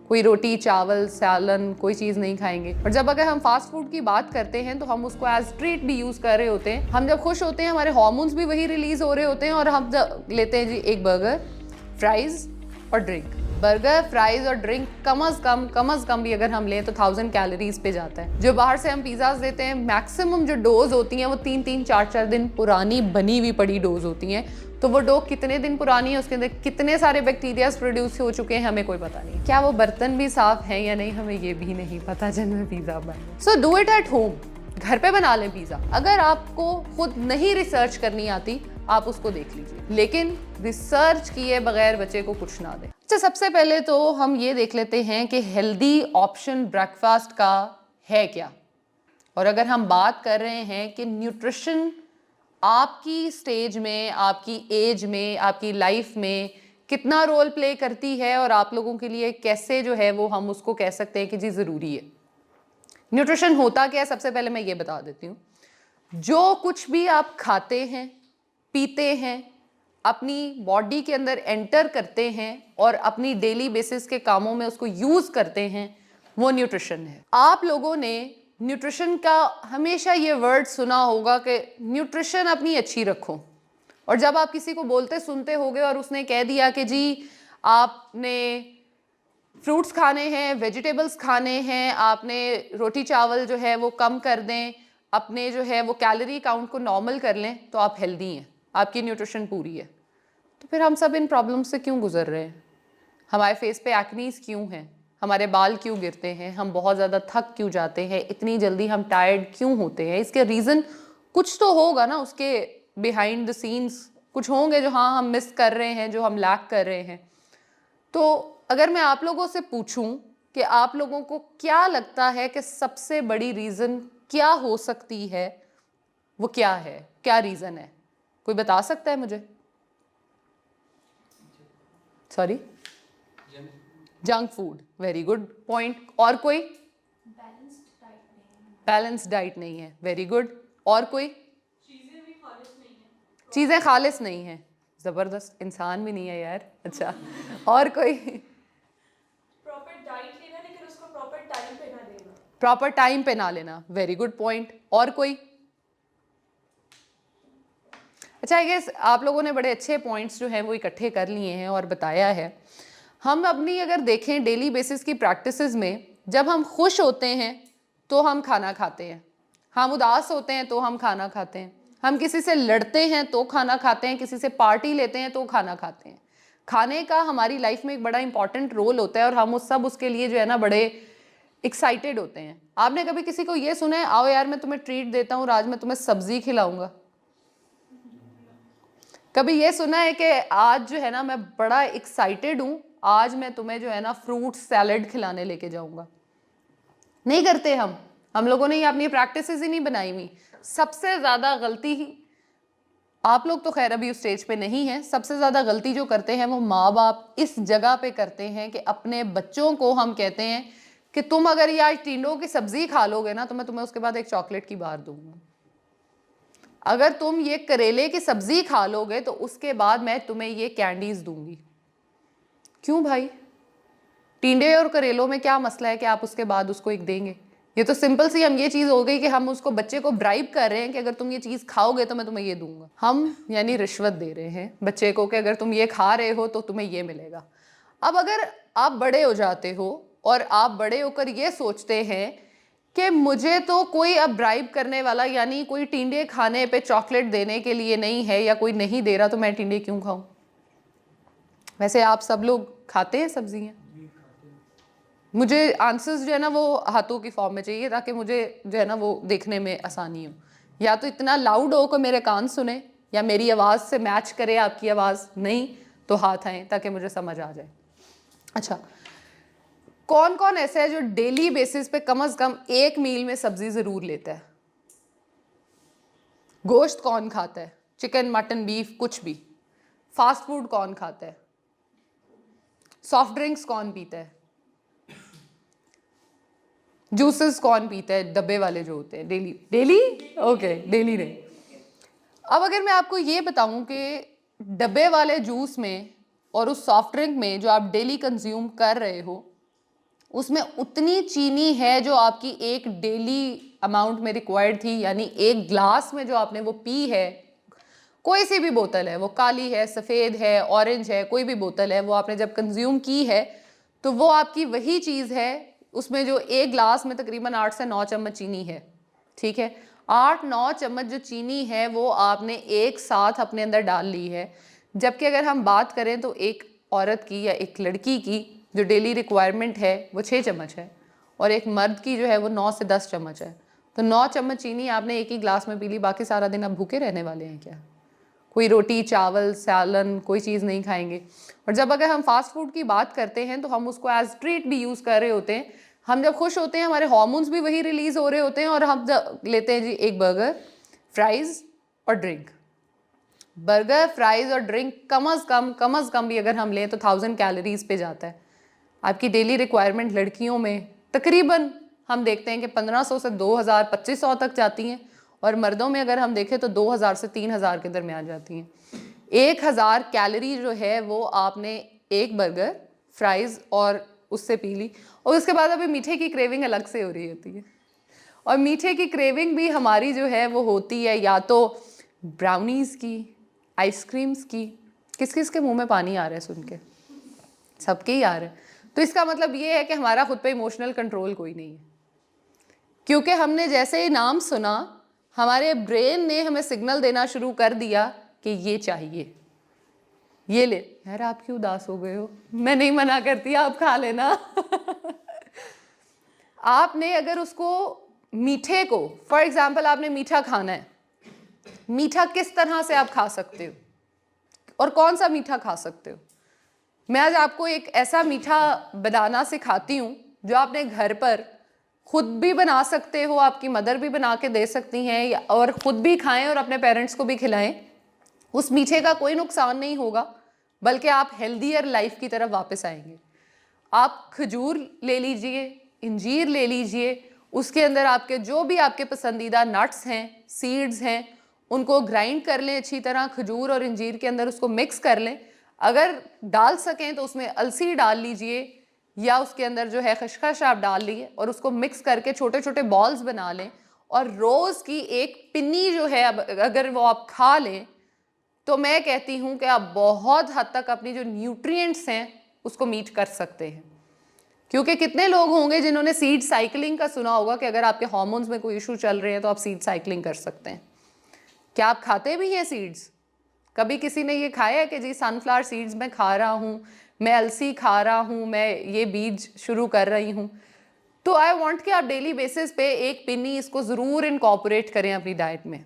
कोई रोटी चावल सैलन कोई चीज़ नहीं खाएंगे। और जब अगर हम फास्ट फूड की बात करते हैं तो हम उसको एज ट्रीट भी यूज़ कर रहे होते हैं। हम जब खुश होते हैं हमारे हार्मोन्स भी वही रिलीज हो रहे होते हैं और हम जब लेते हैं जी एक बर्गर, फ्राइज और ड्रिंक। बर्गर, फ्राइज और ड्रिंक कम अज कम भी अगर हम लें तो 1000 कैलोरीज पे जाता है। जो बाहर से हम पिज़्ज़ाज लेते हैं मैक्सिमम जो डोज होती हैं वो 3-3, 4-4 दिन पुरानी बनी हुई पड़ी डोज होती हैं। तो वो डो कितने दिन पुरानी है, उसके अंदर कितने सारे बैक्टीरियाज प्रोड्यूस हो चुके हैं हमें कोई पता नहीं। क्या वो बर्तन भी साफ हैं या नहीं हमें ये भी नहीं पता जिनमें पिज़्ज़ा बने। So do it at home, घर पे बना लें पिज़्ज़ा। अगर आपको खुद नहीं रिसर्च करनी आती आप उसको देख लीजिए, लेकिन रिसर्च किए बगैर बच्चे को कुछ ना दें। अच्छा, सबसे पहले तो हम ये देख लेते हैं कि हेल्दी ऑप्शन ब्रेकफास्ट का है क्या। और अगर हम बात कर रहे हैं कि न्यूट्रिशन आपकी स्टेज में, आपकी एज में, आपकी लाइफ में कितना रोल प्ले करती है और आप लोगों के लिए कैसे जो है वो हम उसको कह सकते हैं कि जी ज़रूरी है। न्यूट्रिशन होता क्या है, सबसे पहले मैं ये बता देती हूँ। जो कुछ भी आप खाते हैं, पीते हैं, अपनी बॉडी के अंदर एंटर करते हैं और अपनी डेली बेसिस के कामों में उसको यूज़ करते हैं, वो न्यूट्रिशन है। आप लोगों ने न्यूट्रिशन का हमेशा ये वर्ड सुना होगा कि न्यूट्रिशन अपनी अच्छी रखो। और जब आप किसी को बोलते सुनते होगे और उसने कह दिया कि जी आपने फ्रूट्स खाने हैं, वेजिटेबल्स खाने हैं, आपने रोटी चावल जो है वो कम कर दें, अपने जो है वो कैलोरी काउंट को नॉर्मल कर लें, तो आप हेल्दी हैं, आपकी न्यूट्रिशन पूरी है। तो फिर हम सब इन प्रॉब्लम्स से क्यों गुजर रहे हैं? हमारे फेस पे एक्नीज क्यों हैं? हमारे बाल क्यों गिरते हैं? हम बहुत ज़्यादा थक क्यों जाते हैं? इतनी जल्दी हम टायर्ड क्यों होते हैं? इसके रीज़न कुछ तो होगा ना, उसके बिहाइंड द सीन्स कुछ होंगे जो हाँ हम मिस कर रहे हैं, जो हम लैक कर रहे हैं। तो अगर मैं आप लोगों से पूछूं कि आप लोगों को क्या लगता है कि सबसे बड़ी रीज़न क्या हो सकती है, वो क्या है? क्या रीज़न है? कोई बता सकता है मुझे? Sorry, junk food. Very good point. और कोई? बैलेंस्ड डाइट नहीं है। Very good. और कोई? चीज़ें खालिस नहीं है। ज़बरदस्त, इंसान भी नहीं है यार। अच्छा, और कोई? प्रॉपर डाइट लेना लेकिन उसको प्रॉपर टाइम पे ना लेना। प्रॉपर टाइम पे ना लेना। Very good point. और कोई? अच्छा, आई गेस आप लोगों ने बड़े अच्छे पॉइंट्स जो हैं वो इकट्ठे कर लिए हैं और बताया है। हम अपनी अगर देखें डेली बेसिस की प्रैक्टिसेस में, जब हम खुश होते हैं तो हम खाना खाते हैं, हम उदास होते हैं तो हम खाना खाते हैं, हम किसी से लड़ते हैं तो खाना खाते हैं, किसी से पार्टी लेते हैं तो खाना खाते हैं। खाने का हमारी लाइफ में एक बड़ा इंपॉर्टेंट रोल होता है और हम उस सब उसके लिए जो है ना बड़े एक्साइटेड होते हैं। आपने कभी किसी को ये सुना है, आओ यार मैं तुम्हें ट्रीट देता हूँ, आज मैं तुम्हें सब्जी खिलाऊंगा? कभी ये सुना है कि आज जो है ना मैं बड़ा एक्साइटेड हूँ, आज मैं तुम्हें जो है ना फ्रूट सैलेड खिलाने लेके जाऊंगा? नहीं करते हम लोगों ने ये अपनी प्रैक्टिसेस ही नहीं बनाई हुई। सबसे ज़्यादा गलती ही, आप लोग तो खैर अभी उस स्टेज पे नहीं हैं, सबसे ज़्यादा गलती जो करते हैं वो माँ बाप इस जगह पे करते हैं कि अपने बच्चों को हम कहते हैं कि तुम अगर ये आज टिंडों की सब्जी खा लोगे ना तो मैं तुम्हें उसके बाद एक चॉकलेट की बार दूंगा। अगर तुम ये करेले की सब्जी खा लोगे तो उसके बाद मैं तुम्हें ये कैंडीज दूंगी। क्यों भाई? टिंडे और करेलों में क्या मसला है कि आप उसके बाद उसको एक देंगे? ये तो सिंपल सी हम ये चीज़ हो गई कि हम उसको बच्चे को ब्राइब कर रहे हैं कि अगर तुम ये चीज़ खाओगे तो मैं तुम्हें ये दूंगा। हम यानी रिश्वत दे रहे हैं बच्चे को कि अगर तुम ये खा रहे हो तो तुम्हें ये मिलेगा। अब अगर आप बड़े हो जाते हो और आप बड़े होकर ये सोचते हैं कि मुझे तो कोई अब ब्राइब करने वाला यानी कोई टिंडे खाने पे चॉकलेट देने के लिए नहीं है या कोई नहीं दे रहा, तो मैं टिंडे क्यों खाऊं? वैसे आप सब लोग खाते हैं सब्जियां? मुझे आंसर्स जो है ना वो हाथों की फॉर्म में चाहिए ताकि मुझे जो है ना वो देखने में आसानी हो। या तो इतना लाउड हो कि मेरे कान सुने, या मेरी आवाज़ से मैच करे आपकी आवाज़, नहीं तो हाथ आए ताकि मुझे समझ आ जाए। अच्छा, कौन कौन ऐसा है जो डेली बेसिस पे कम से कम एक मील में सब्जी ज़रूर लेता है? गोश्त कौन खाता है? चिकन, मटन, बीफ, कुछ भी। फास्ट फूड कौन खाता है? सॉफ्ट ड्रिंक्स कौन पीता है? जूसेस कौन पीता है? डब्बे वाले जो होते हैं डेली। डेली? ओके, डेली नहीं। अब अगर मैं आपको ये बताऊं कि डब्बे वाले जूस में और उस सॉफ्ट ड्रिंक में जो आप डेली कंज्यूम कर रहे हो, उसमें उतनी चीनी है जो आपकी एक डेली अमाउंट में रिक्वायर्ड थी, यानी एक ग्लास में जो आपने वो पी है, कोई सी भी बोतल है, वो काली है, सफ़ेद है, ऑरेंज है, कोई भी बोतल है, वो आपने जब कंज्यूम की है तो वो आपकी वही चीज़ है, उसमें जो एक ग्लास में तकरीबन 8 से 9 चम्मच चीनी है। ठीक है, 8-9 चम्मच जो चीनी है वो आपने एक साथ अपने अंदर डाल ली है। जबकि अगर हम बात करें तो एक औरत की या एक लड़की की जो डेली रिक्वायरमेंट है वो 6 चम्मच है और एक मर्द की जो है वो 9 से 10 चम्मच है। तो 9 चम्मच चीनी आपने एक ही ग्लास में पी ली, बाकी सारा दिन आप भूखे रहने वाले हैं क्या? कोई रोटी चावल सालन कोई चीज़ नहीं खाएंगे। और जब अगर हम फास्ट फूड की बात करते हैं तो हम उसको एज ट्रीट भी यूज़ कर रहे होते हैं। हम जब खुश होते हैं हमारे हार्मोन्स भी वही रिलीज़ हो रहे होते हैं और हम जब लेते हैं जी एक बर्गर, फ्राइज़ और ड्रिंक। बर्गर, फ्राइज़ और ड्रिंक कम अज़ कम भी अगर हम लें तो 1000 कैलोरीज़ पे जाता है। आपकी डेली रिक्वायरमेंट लड़कियों में तकरीबन हम देखते हैं कि 1500 से 2000 2500 तक जाती हैं और मर्दों में अगर हम देखें तो 2000 से 3000 के दरमियान जाती हैं। 1000 कैलोरी जो है वो आपने एक बर्गर, फ्राइज़ और उससे पी ली और उसके बाद अभी मीठे की क्रेविंग अलग से हो रही होती है। और मीठे की क्रेविंग भी हमारी जो है वो होती है या तो ब्राउनीज़ की, आइसक्रीम्स की। किस किस के मुंह में पानी आ रहा है सुन के? सबके ही आ रहा है। तो इसका मतलब ये है कि हमारा खुद पे इमोशनल कंट्रोल कोई नहीं है, क्योंकि हमने जैसे ही नाम सुना हमारे ब्रेन ने हमें सिग्नल देना शुरू कर दिया कि ये चाहिए, ये ले। यार आप क्यों उदास हो गए हो? मैं नहीं मना करती, आप खा लेना। आपने अगर उसको मीठे को, फॉर एग्जाम्पल आपने मीठा खाना है, मीठा किस तरह से आप खा सकते हो और कौन सा मीठा खा सकते हो? मैं आज आपको एक ऐसा मीठा बनाना सिखाती हूँ जो आपने घर पर खुद भी बना सकते हो, आपकी मदर भी बना के दे सकती हैं और ख़ुद भी खाएं और अपने पेरेंट्स को भी खिलाएं। उस मीठे का कोई नुकसान नहीं होगा, बल्कि आप हेल्दियर लाइफ की तरफ वापस आएंगे। आप खजूर ले लीजिए, इंजीर ले लीजिए, उसके अंदर आपके जो भी आपके पसंदीदा नट्स हैं, सीड्स हैं, उनको ग्राइंड कर लें अच्छी तरह, खजूर और इंजीर के अंदर उसको मिक्स कर लें। अगर डाल सकें तो उसमें अलसी डाल लीजिए या उसके अंदर जो है खसखस आप डाल लीजिए और उसको मिक्स करके छोटे छोटे बॉल्स बना लें और रोज़ की एक पिन्नी जो है अगर वो आप खा लें तो मैं कहती हूँ कि आप बहुत हद तक अपनी जो न्यूट्रिएंट्स हैं उसको मीट कर सकते हैं। क्योंकि कितने लोग होंगे जिन्होंने सीड साइकिलिंग का सुना होगा कि अगर आपके हार्मोन्स में कोई इशू चल रहे हैं तो आप सीड साइकिलिंग कर सकते हैं। क्या आप खाते भी हैं सीड्स? कभी किसी ने ये खाया है कि जी सनफ्लावर सीड्स मैं खा रहा हूँ, मैं अलसी खा रहा हूँ, मैं ये बीज शुरू कर रही हूँ? तो आई वांट कि आप डेली बेसिस पे एक पिन्नी इसको ज़रूर इनकॉर्पोरेट करें अपनी डाइट में।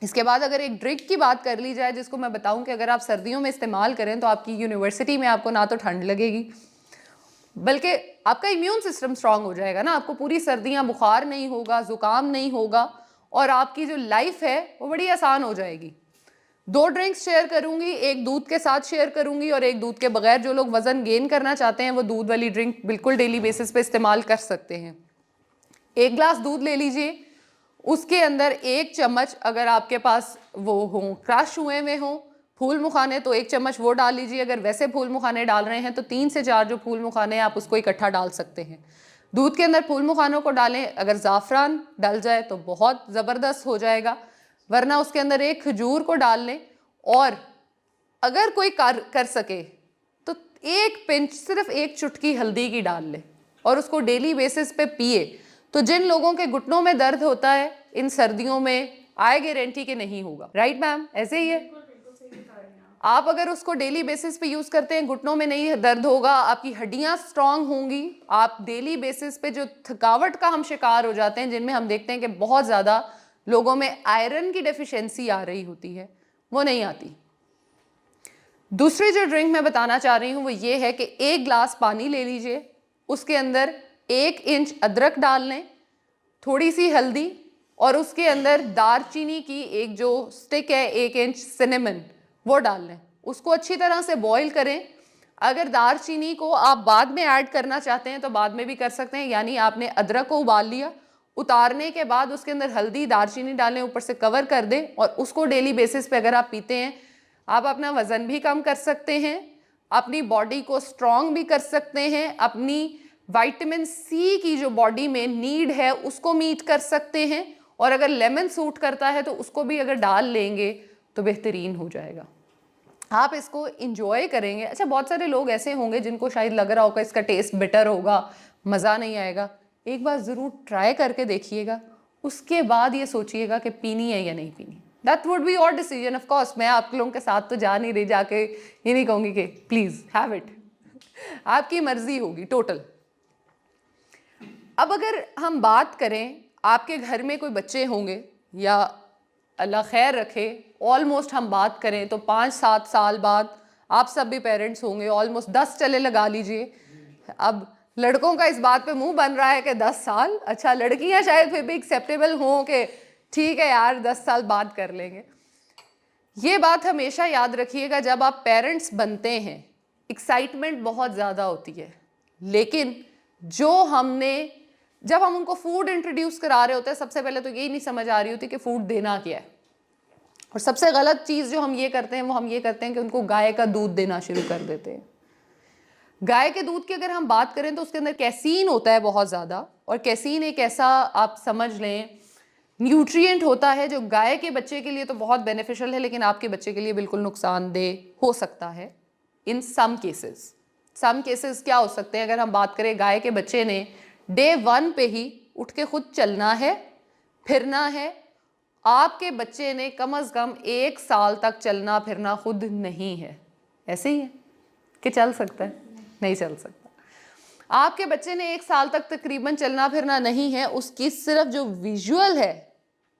इसके बाद अगर एक ड्रिंक की बात कर ली जाए जिसको मैं बताऊं कि अगर आप सर्दियों में इस्तेमाल करें तो आपकी यूनिवर्सिटी में आपको ना तो ठंड लगेगी बल्कि आपका इम्यून सिस्टम स्ट्रांग हो जाएगा ना, आपको पूरी सर्दियां बुखार नहीं होगा, ज़ुकाम नहीं होगा और आपकी जो लाइफ है वो बड़ी आसान हो जाएगी। 2 ड्रिंक्स शेयर करूंगी, एक दूध के साथ शेयर करूंगी और एक दूध के बगैर। जो लोग वज़न गेन करना चाहते हैं वो दूध वाली ड्रिंक बिल्कुल डेली बेसिस पे इस्तेमाल कर सकते हैं। 1 गिलास दूध ले लीजिए, उसके अंदर 1 चम्मच अगर आपके पास वो हों क्रश हुए में हों फूल मुखाने तो 1 चम्मच वो डाल लीजिए। अगर वैसे फूल मुखाने डाल रहे हैं तो 3 से 4 जो फूल मुखाने हैं आप उसको इकट्ठा डाल सकते हैं। दूध के अंदर फूल मुखानों को डालें, अगर ज़ाफ़रान डल जाए तो बहुत ज़बरदस्त हो जाएगा, वरना उसके अंदर 1 खजूर को डाल लें और अगर कोई कर सके तो 1 पिंच, सिर्फ 1 चुटकी हल्दी की डाल लें और उसको डेली बेसिस पे पिए। तो जिन लोगों के घुटनों में दर्द होता है इन सर्दियों में आई गारंटी कि नहीं होगा। राइट मैम, ऐसे ही है। आप अगर उसको डेली बेसिस पे यूज़ करते हैं घुटनों में नहीं दर्द होगा, आपकी हड्डियां स्ट्रांग होंगी। आप डेली बेसिस पे जो थकावट का हम शिकार हो जाते हैं, जिनमें हम देखते हैं कि बहुत ज़्यादा लोगों में आयरन की डेफिशिएंसी आ रही होती है, वो नहीं आती। दूसरी जो ड्रिंक मैं बताना चाह रही हूँ वो ये है कि 1 गिलास पानी ले लीजिए, उसके अंदर 1 इंच अदरक डाल लें, थोड़ी सी हल्दी और उसके अंदर दालचीनी की एक जो स्टिक है 1 इंच सिनेमन वो डाल लें। उसको अच्छी तरह से बॉईल करें। अगर दालचीनी को आप बाद में ऐड करना चाहते हैं तो बाद में भी कर सकते हैं, यानी आपने अदरक को उबाल लिया, उतारने के बाद उसके अंदर हल्दी दालचीनी डालें, ऊपर से कवर कर दें और उसको डेली बेसिस पे अगर आप पीते हैं आप अपना वज़न भी कम कर सकते हैं, अपनी बॉडी को स्ट्रॉन्ग भी कर सकते हैं, अपनी विटामिन सी की जो बॉडी में नीड है उसको मीट कर सकते हैं, और अगर लेमन सूट करता है तो उसको भी अगर डाल लेंगे तो बेहतरीन हो जाएगा। आप इसको इंजॉय करेंगे। अच्छा, बहुत सारे लोग ऐसे होंगे जिनको शायद लग रहा होगा इसका टेस्ट बिटर होगा, मज़ा नहीं आएगा। एक बार ज़रूर ट्राई करके देखिएगा, उसके बाद ये सोचिएगा कि पीनी है या नहीं पीनी। That would be your decision. Of course मैं आप लोगों के साथ तो जा नहीं रही, जाके ये नहीं कहूँगी कि प्लीज़ हैव इट, आपकी मर्जी होगी टोटल। अब अगर हम बात करें, आपके घर में कोई बच्चे होंगे या अल्लाह खैर रखे, ऑलमोस्ट हम बात करें तो 5-7 साल बाद आप सब भी पेरेंट्स होंगे, ऑलमोस्ट 10 चले लगा लीजिए। अब लड़कों का इस बात पे मुंह बन रहा है कि 10 साल, अच्छा लड़कियां शायद फिर भी एक्सेप्टेबल हों कि ठीक है यार 10 साल बाद कर लेंगे। ये बात हमेशा याद रखिएगा, जब आप पेरेंट्स बनते हैं एक्साइटमेंट बहुत ज़्यादा होती है, लेकिन जब हम उनको फूड इंट्रोड्यूस करा रहे होते हैं, सबसे पहले तो यही नहीं समझ आ रही होती कि फूड देना क्या है। और सबसे गलत चीज़ जो हम ये करते हैं वो हम ये करते हैं कि उनको गाय का दूध देना शुरू कर देते हैं। गाय के दूध की अगर हम बात करें तो उसके अंदर कैसीन होता है बहुत ज़्यादा, और कैसीन एक ऐसा आप समझ लें न्यूट्रिएंट होता है जो गाय के बच्चे के लिए तो बहुत बेनिफिशियल है, लेकिन आपके बच्चे के लिए बिल्कुल नुकसानदेह हो सकता है इन सम केसेस। क्या हो सकते हैं? अगर हम बात करें, गाय के बच्चे ने डे 1 पे ही उठ के खुद चलना है, फिरना है। आपके बच्चे ने कम से कम 1 साल तक चलना फिरना खुद नहीं है। ऐसे ही है कि चल सकता है? नहीं चल सकता। आपके बच्चे ने 1 साल तक तकरीबन चलना फिरना नहीं है, उसकी सिर्फ जो विजुअल है,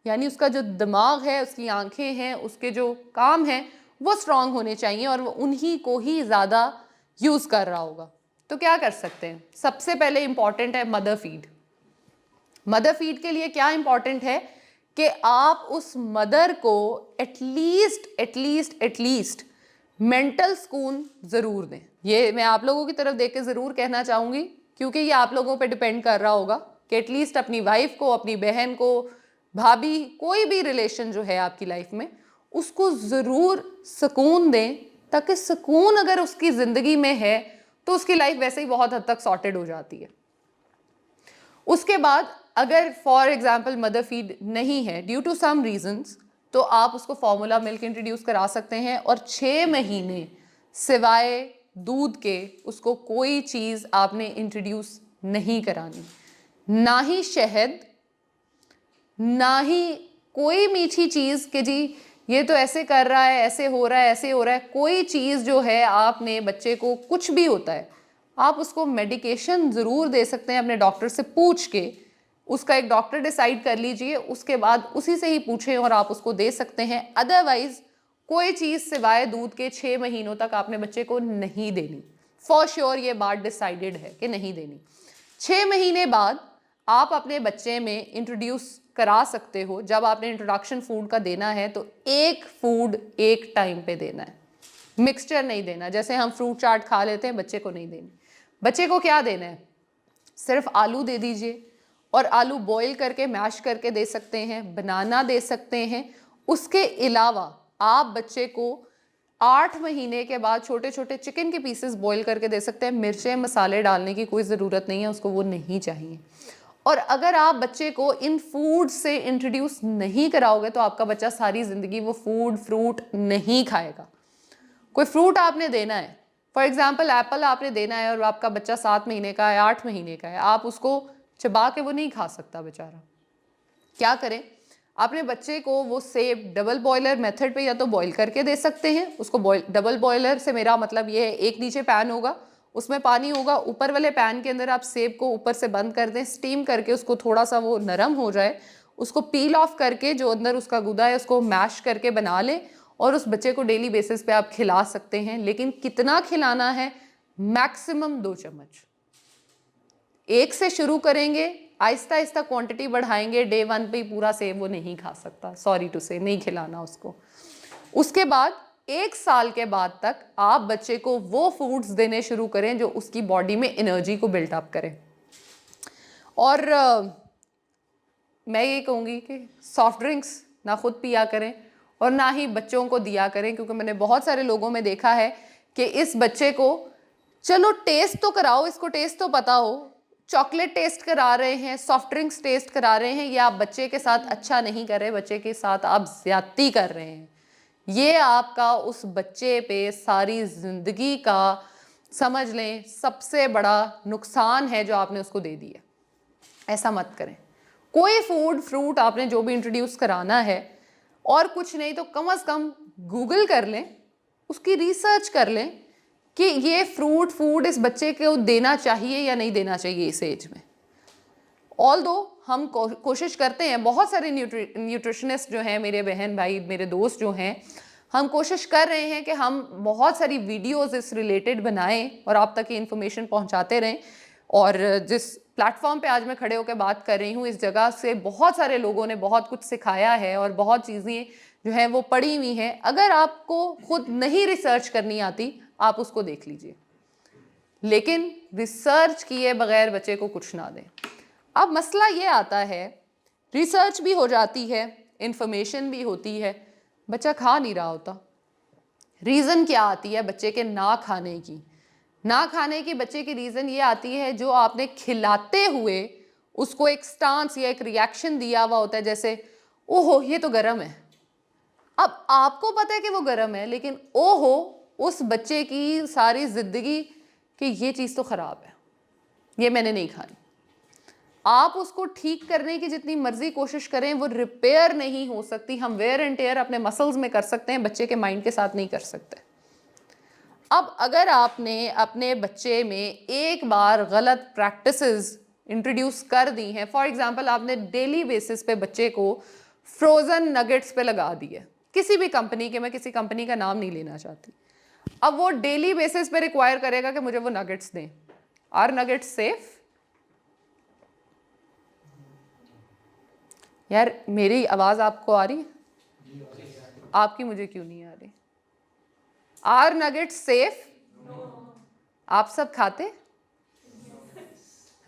यानी उसका जो दिमाग है, उसकी आंखें हैं, उसके जो काम हैं वो स्ट्रांग होने चाहिए, और वो उन्हीं को ही ज़्यादा यूज़ कर रहा होगा। तो क्या कर सकते हैं? सबसे पहले इंपॉर्टेंट है मदर फीड। मदर फीड के लिए क्या इंपॉर्टेंट है कि आप उस मदर को एटलीस्ट मेंटल सुकून ज़रूर दें। ये मैं आप लोगों की तरफ देख के ज़रूर कहना चाहूँगी, क्योंकि ये आप लोगों पे डिपेंड कर रहा होगा कि एटलीस्ट अपनी वाइफ को, अपनी बहन को, भाभी, कोई भी रिलेशन जो है आपकी लाइफ में, उसको ज़रूर सुकून दें, ताकि सुकून अगर उसकी ज़िंदगी में है तो उसकी लाइफ वैसे ही बहुत हद तक सॉर्टेड हो जाती है। उसके बाद अगर फॉर एग्जाम्पल मदर फीड नहीं है ड्यू टू सम रीजंस, तो आप उसको फॉर्मूला मिल्क इंट्रोड्यूस करा सकते हैं, और 6 महीने सिवाय दूध के उसको कोई चीज़ आपने इंट्रोड्यूस नहीं करानी, ना ही शहद, ना ही कोई मीठी चीज़ कि जी ये तो ऐसे कर रहा है, ऐसे हो रहा है, ऐसे हो रहा है। कोई चीज़ जो है आपने बच्चे को, कुछ भी होता है, आप उसको मेडिकेशन ज़रूर दे सकते हैं अपने डॉक्टर से पूछ के। उसका एक डॉक्टर डिसाइड कर लीजिए, उसके बाद उसी से ही पूछें और आप उसको दे सकते हैं। अदरवाइज़ कोई चीज़ सिवाय दूध के 6 महीनों तक आपने बच्चे को नहीं देनी। फॉर श्योर ये बात डिसाइडेड है कि नहीं देनी। 6 महीने बाद आप अपने बच्चे में इंट्रोड्यूस करा सकते हो। जब आपने इंट्रोडक्शन फूड का देना है तो एक फूड एक टाइम पे देना है, मिक्सचर नहीं देना। जैसे हम फ्रूट चाट खा लेते हैं, बच्चे को नहीं देनी। बच्चे को क्या देना है? सिर्फ आलू दे दीजिए, और आलू बॉईल करके मैश करके दे सकते हैं, बनाना दे सकते हैं। उसके अलावा आप बच्चे को 8 महीने के बाद छोटे छोटे चिकन के पीसेस बॉईल करके दे सकते हैं। मिर्चें मसाले डालने की कोई ज़रूरत नहीं है, उसको वो नहीं चाहिए। और अगर आप बच्चे को इन फूड से इंट्रोड्यूस नहीं कराओगे तो आपका बच्चा सारी ज़िंदगी वो फूड फ्रूट नहीं खाएगा। कोई फ्रूट आपने देना है, फॉर एग्जांपल एप्पल आपने देना है, और आपका बच्चा 7 महीने का है, 8 महीने का है, आप उसको चबा के वो नहीं खा सकता बेचारा। क्या करें? अपने बच्चे को वो सेब डबल बॉयलर मेथड पे या तो बॉईल करके दे सकते हैं। उसको डबल बॉयलर से मेरा मतलब ये है, एक नीचे पैन होगा, उसमें पानी होगा, ऊपर वाले पैन के अंदर आप सेब को ऊपर से बंद कर दें, स्टीम करके उसको थोड़ा सा वो नरम हो जाए, उसको पील ऑफ करके जो अंदर उसका गुदा है उसको मैश करके बना लें, और उस बच्चे को डेली बेसिस पे आप खिला सकते हैं। लेकिन कितना खिलाना है? मैक्सिमम 2 चम्मच। 1 से शुरू करेंगे, आहिस्ता आहिस्ता क्वांटिटी बढ़ाएंगे। डे 1 पे ही पूरा सेब वो नहीं खा सकता, सॉरी टू से, नहीं खिलाना उसको। उसके बाद 1 साल के बाद तक आप बच्चे को वो फूड्स देने शुरू करें जो उसकी बॉडी में एनर्जी को बिल्टअप करें। और मैं ये कहूँगी कि सॉफ्ट ड्रिंक्स ना खुद पिया करें और ना ही बच्चों को दिया करें, क्योंकि मैंने बहुत सारे लोगों में देखा है कि इस बच्चे को चलो टेस्ट तो कराओ, इसको टेस्ट तो पता हो, चॉकलेट टेस्ट करा रहे हैं, सॉफ्ट ड्रिंक्स टेस्ट करा रहे हैं, ये आप बच्चे के साथ अच्छा नहीं कर रहे, बच्चे के साथ आप ज्यादती कर रहे हैं। ये आपका उस बच्चे पे सारी जिंदगी का, समझ लें, सबसे बड़ा नुकसान है जो आपने उसको दे दिया। ऐसा मत करें। कोई फूड फ्रूट आपने जो भी इंट्रोड्यूस कराना है, और कुछ नहीं तो कम से कम गूगल कर लें, उसकी रिसर्च कर लें कि ये फ्रूट फूड इस बच्चे को देना चाहिए या नहीं देना चाहिए इस एज में। ऑल्दो हम कोशिश करते हैं, बहुत सारे न्यूट्रिशनिस्ट जो हैं, मेरे बहन भाई मेरे दोस्त जो हैं, हम कोशिश कर रहे हैं कि हम बहुत सारी वीडियोस इस रिलेटेड बनाएं और आप तक ये इन्फॉर्मेशन पहुंचाते रहें। और जिस प्लेटफॉर्म पे आज मैं खड़े होकर बात कर रही हूँ, इस जगह से बहुत सारे लोगों ने बहुत कुछ सिखाया है और बहुत चीज़ें जो हैं वो पड़ी हुई हैं। अगर आपको खुद नहीं रिसर्च करनी आती, आप उसको देख लीजिए, लेकिन रिसर्च किए बगैर बच्चे को कुछ ना दें। अब मसला ये आता है, रिसर्च भी हो जाती है, इंफॉर्मेशन भी होती है, बच्चा खा नहीं रहा होता। रीज़न क्या आती है बच्चे के ना खाने की? ना खाने की बच्चे की रीज़न ये आती है जो आपने खिलाते हुए उसको एक स्टांस या एक रिएक्शन दिया हुआ होता है, जैसे ओहो ये तो गर्म है। अब आपको पता है कि वो गर्म है, लेकिन ओहो उस बच्चे की सारी ज़िंदगी कि ये चीज़ तो ख़राब है, ये मैंने नहीं खानी। आप उसको ठीक करने की जितनी मर्जी कोशिश करें, वो रिपेयर नहीं हो सकती। हम वेयर एंड टेयर अपने मसल्स में कर सकते हैं, बच्चे के माइंड के साथ नहीं कर सकते। अब अगर आपने अपने बच्चे में एक बार गलत प्रैक्टिसेस इंट्रोड्यूस कर दी हैं, फॉर एग्जांपल आपने डेली बेसिस पे बच्चे को फ्रोज़न नगेट्स पे लगा दिए, किसी भी कंपनी के, मैं किसी कंपनी का नाम नहीं लेना चाहती, अब वो डेली बेसिस पे रिक्वायर करेगा कि मुझे वो नगेट्स दें। Are nuggets safe? यार मेरी आवाज़ आपको आ रही है? आपकी मुझे क्यों नहीं आ रही? Are nuggets safe? आप सब खाते?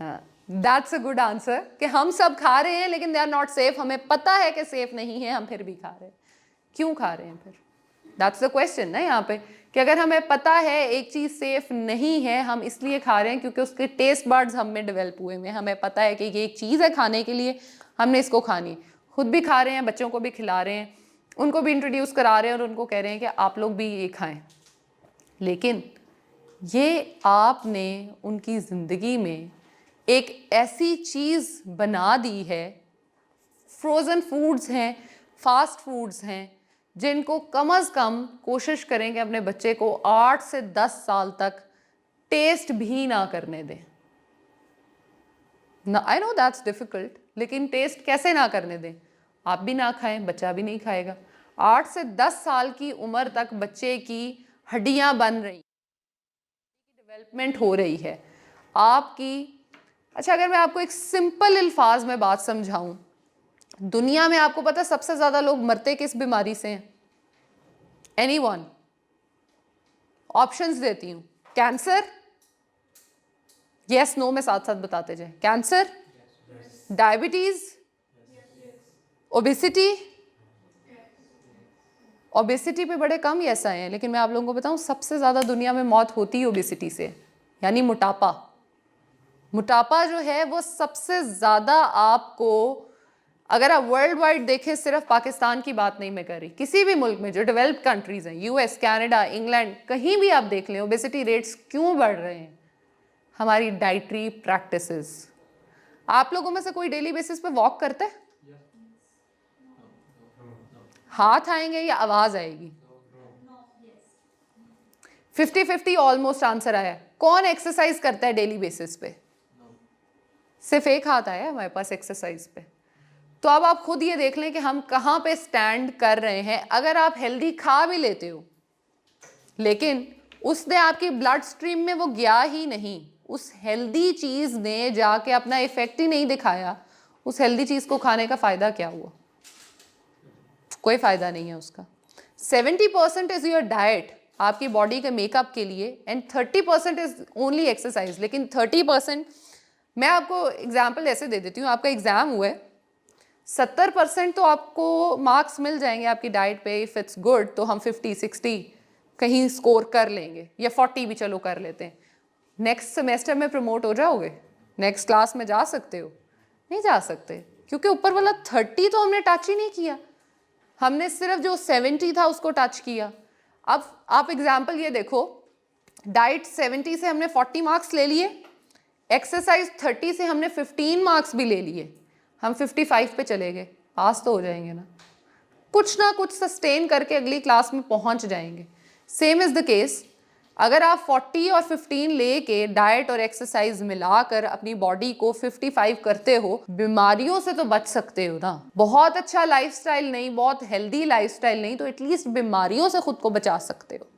हाँ, दैट्स अ गुड आंसर कि हम सब खा रहे हैं, लेकिन दे आर नॉट सेफ। हमें पता है कि सेफ नहीं है, हम फिर भी खा रहे हैं। क्यों खा रहे हैं फिर? दैट्स द क्वेश्चन ना यहाँ पे, कि अगर हमें पता है एक चीज़ सेफ नहीं है, हम इसलिए खा रहे हैं क्योंकि उसके टेस्ट बर्ड्स हम में डेवलप हुए हैं, हमें पता है कि ये एक चीज़ है खाने के लिए, हमने इसको खानी। खुद भी खा रहे हैं, बच्चों को भी खिला रहे हैं, उनको भी इंट्रोड्यूस करा रहे हैं और उनको कह रहे हैं कि आप लोग भी ये खाएं। लेकिन ये आपने उनकी ज़िंदगी में एक ऐसी चीज़ बना दी है, फ्रोज़न फूड्स हैं, फास्ट फूड्स हैं, जिनको कम अज़ कम कोशिश करें कि अपने बच्चे को 8 से 10 साल तक टेस्ट भी ना करने दें। ना, आई नो दैट्स डिफ़िकल्ट, लेकिन टेस्ट कैसे ना करने दें? आप भी ना खाएं, बच्चा भी नहीं खाएगा। 8 से 10 साल की उम्र तक बच्चे की हड्डियां बन रही, डेवलपमेंट हो रही है आपकी। अच्छा, अगर मैं आपको एक सिंपल अल्फाज में बात समझाऊं, दुनिया में आपको पता है सबसे ज़्यादा लोग मरते किस बीमारी से हैं? एनीवन? ऑप्शंस देती हूँ। कैंसर, यस नो में साथ साथ बताते जाए। Cancer, diabetes, obesity. ओबेसिटी पे बड़े कम यस आए हैं, लेकिन मैं आप लोगों को बताऊं सबसे ज़्यादा दुनिया में मौत होती है ओबेसिटी से, यानी मोटापा। मोटापा जो है वो सबसे ज़्यादा आपको, अगर आप वर्ल्ड वाइड देखें, सिर्फ पाकिस्तान की बात नहीं मैं कर रही, किसी भी मुल्क में जो डेवलप्ड कंट्रीज़ हैं, यूएस, कनाडा, इंग्लैंड, कहीं भी आप देख लें, ओबेसिटी रेट्स क्यों बढ़ रहे हैं? हमारी डाइटरी प्रैक्टिसेस। आप लोगों में से कोई डेली बेसिस पे वॉक करता है? हाथ आएंगे या आवाज़ आएगी? 50-50 ऑलमोस्ट आंसर आया। कौन एक्सरसाइज करता है डेली बेसिस पे? सिर्फ एक हाथ आया हमारे पास एक्सरसाइज पे। तो अब आप खुद ये देख लें कि हम कहाँ पे स्टैंड कर रहे हैं। अगर आप हेल्दी खा भी लेते हो, लेकिन उसने आपकी ब्लड स्ट्रीम में वो गया ही नहीं, उस हेल्दी चीज़ ने जाके अपना इफेक्ट ही नहीं दिखाया, उस हेल्दी चीज़ को खाने का फ़ायदा क्या हुआ? कोई फ़ायदा नहीं है उसका। 70% इज़ योर डाइट, आपकी बॉडी के मेकअप के लिए, एंड 30% इज़ ओनली एक्सरसाइज। लेकिन 30%, मैं आपको एग्जाम्पल ऐसे दे देती हूँ, आपका एग्ज़ाम हुआ है, 70% तो आपको मार्क्स मिल जाएंगे आपकी डाइट पे, इफ़ इट्स गुड तो हम 50-60 कहीं स्कोर कर लेंगे, या 40 भी चलो कर लेते हैं। नेक्स्ट सेमेस्टर में प्रमोट हो जाओगे? नेक्स्ट क्लास में जा सकते हो? नहीं जा सकते, क्योंकि ऊपर वाला 30 तो हमने टच ही नहीं किया, हमने सिर्फ जो 70 था उसको टच किया। अब आप एग्जाम्पल ये देखो, डाइट 70 से हमने 40 मार्क्स ले लिए, एक्सरसाइज 30 से हमने 15 मार्क्स भी ले लिए, हम 55 पे चले गए, पास तो हो जाएंगे ना, कुछ ना कुछ सस्टेन करके अगली क्लास में पहुंच जाएंगे। सेम इज़ द केस, अगर आप 40 और 15 लेके डाइट और एक्सरसाइज मिलाकर अपनी बॉडी को 55 करते हो, बीमारियों से तो बच सकते हो ना। बहुत अच्छा लाइफस्टाइल नहीं, बहुत हेल्दी लाइफस्टाइल नहीं, तो एटलीस्ट बीमारियों से खुद को बचा सकते हो।